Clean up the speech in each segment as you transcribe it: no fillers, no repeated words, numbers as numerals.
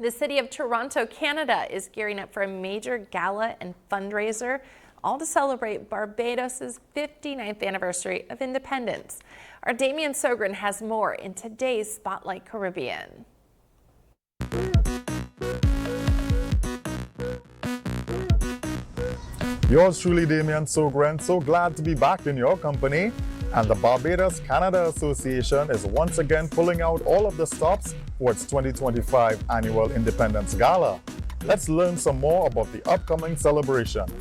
The city of Toronto, Canada is gearing up for a major gala and fundraiser, all to celebrate Barbados' 59th anniversary of independence. Our Damian Sogren has more in today's Spotlight Caribbean. Yours truly, Damian Sogren. So glad to be back in your company. And the Barbados-Canada Association is once again pulling out all of the stops for its 2025 annual Independence Gala. Let's learn some more about the upcoming celebrations.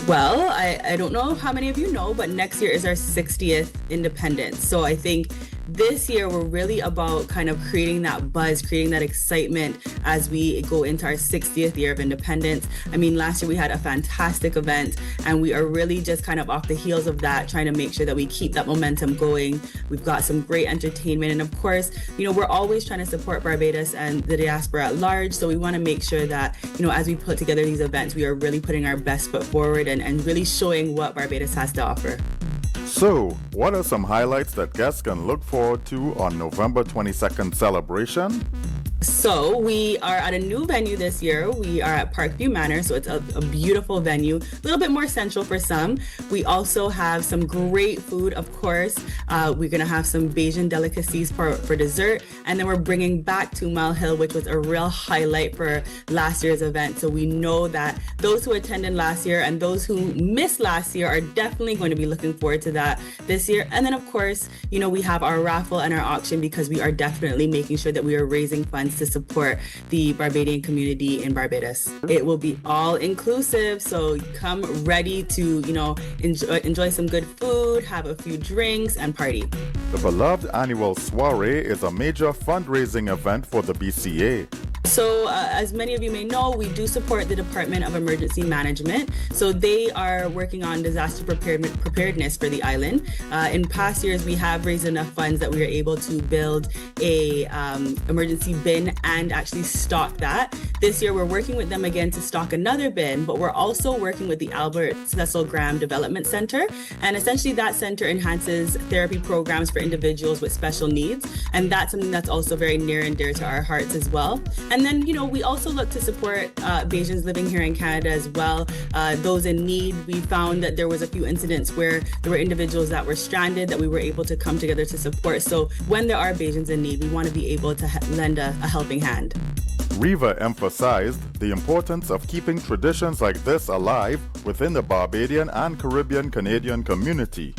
Well, I don't know how many of you know, but next year is our 60th independence. So I think this year we're really about kind of creating that buzz, creating that excitement as we go into our 60th year of independence. I mean, last year we had a fantastic event and we are really just kind of off the heels of that, trying to make sure that we keep that momentum going. We've got some great entertainment. And of course, we're always trying to support Barbados and the diaspora at large. So we want to make sure that, as we put together these events, we are really putting our best foot forward and really showing what Barbados has to offer. So, what are some highlights that guests can look forward to on November 22nd celebration? So we are at a new venue this year. We are at Parkview Manor, so it's a beautiful venue, a little bit more central for some. We also have some great food, of course. We're going to have some Bajan delicacies for dessert, and then we're bringing back 2 Mile Hill, which was a real highlight for last year's event. So we know that those who attended last year and those who missed last year are definitely going to be looking forward to that this year. And then, of course, we have our raffle and our auction because we are definitely making sure that we are raising funds to support the Barbadian community in Barbados. It will be all inclusive, so come ready to, enjoy some good food, have a few drinks, and party. The beloved annual soiree is a major fundraising event for the BCA. So as many of you may know, we do support the Department of Emergency Management. So they are working on disaster preparedness for the island. In past years, we have raised enough funds that we are able to build a emergency bin and actually stock that. This year, we're working with them again to stock another bin, but we're also working with the Albert Cecil Graham Development Center. And essentially that center enhances therapy programs for individuals with special needs. And that's something that's also very near and dear to our hearts as well. And then, we also look to support Bajans living here in Canada as well. Those in need, we found that there was a few incidents where there were individuals that were stranded that we were able to come together to support. So when there are Bajans in need, we want to be able to lend a helping hand. Riva emphasized the importance of keeping traditions like this alive within the Barbadian and Caribbean Canadian community.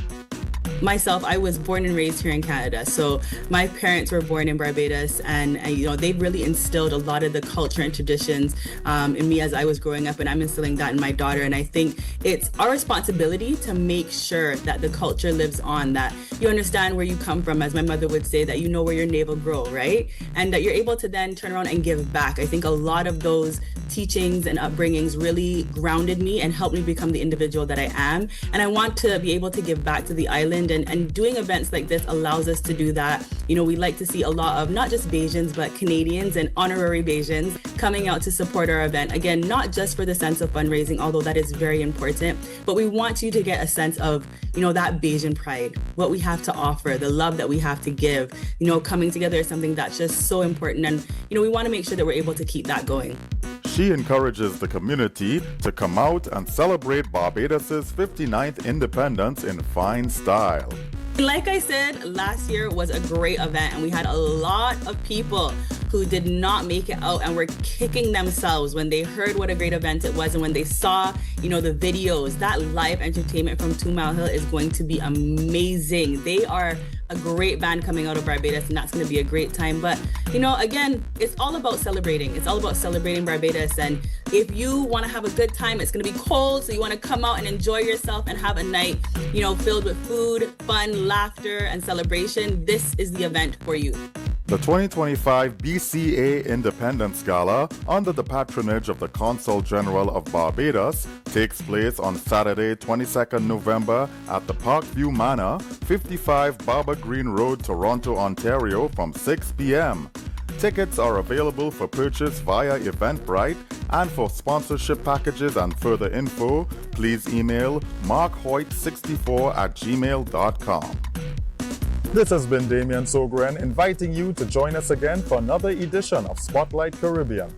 Myself, I was born and raised here in Canada. So my parents were born in Barbados and they've really instilled a lot of the culture and traditions in me as I was growing up, and I'm instilling that in my daughter. And I think it's our responsibility to make sure that the culture lives on, that you understand where you come from, as my mother would say, that you know where your navel grow, right? And that you're able to then turn around and give back. I think a lot of those teachings and upbringings really grounded me and helped me become the individual that I am. And I want to be able to give back to the island, and doing events like this allows us to do that. We like to see a lot of not just Bajans, but Canadians and honorary Bajans coming out to support our event. Again, not just for the sense of fundraising, although that is very important, but we want you to get a sense of, that Bajan pride, what we have to offer, the love that we have to give. Coming together is something that's just so important. And, we want to make sure that we're able to keep that going. She encourages the community to come out and celebrate Barbados' 59th independence in fine style. Like I said, last year was a great event and we had a lot of people who did not make it out and were kicking themselves when they heard what a great event it was, and when they saw, the videos. That live entertainment from 2 Mile Hill is going to be amazing. They are a great band coming out of Barbados, and that's going to be a great time. But, again, it's all about celebrating. It's all about celebrating Barbados. And if you want to have a good time, it's going to be cold, so you want to come out and enjoy yourself and have a night, filled with food, fun, laughter, and celebration. This is the event for you. The 2025 BCA Independence Gala, under the patronage of the Consul General of Barbados, takes place on Saturday, 22nd November at the Parkview Manor, 55 Barber Green Road, Toronto, Ontario, from 6 p.m. Tickets are available for purchase via Eventbrite, and for sponsorship packages and further info, please email markhoyt64@gmail.com. This has been Damian Sogren inviting you to join us again for another edition of Spotlight Caribbean.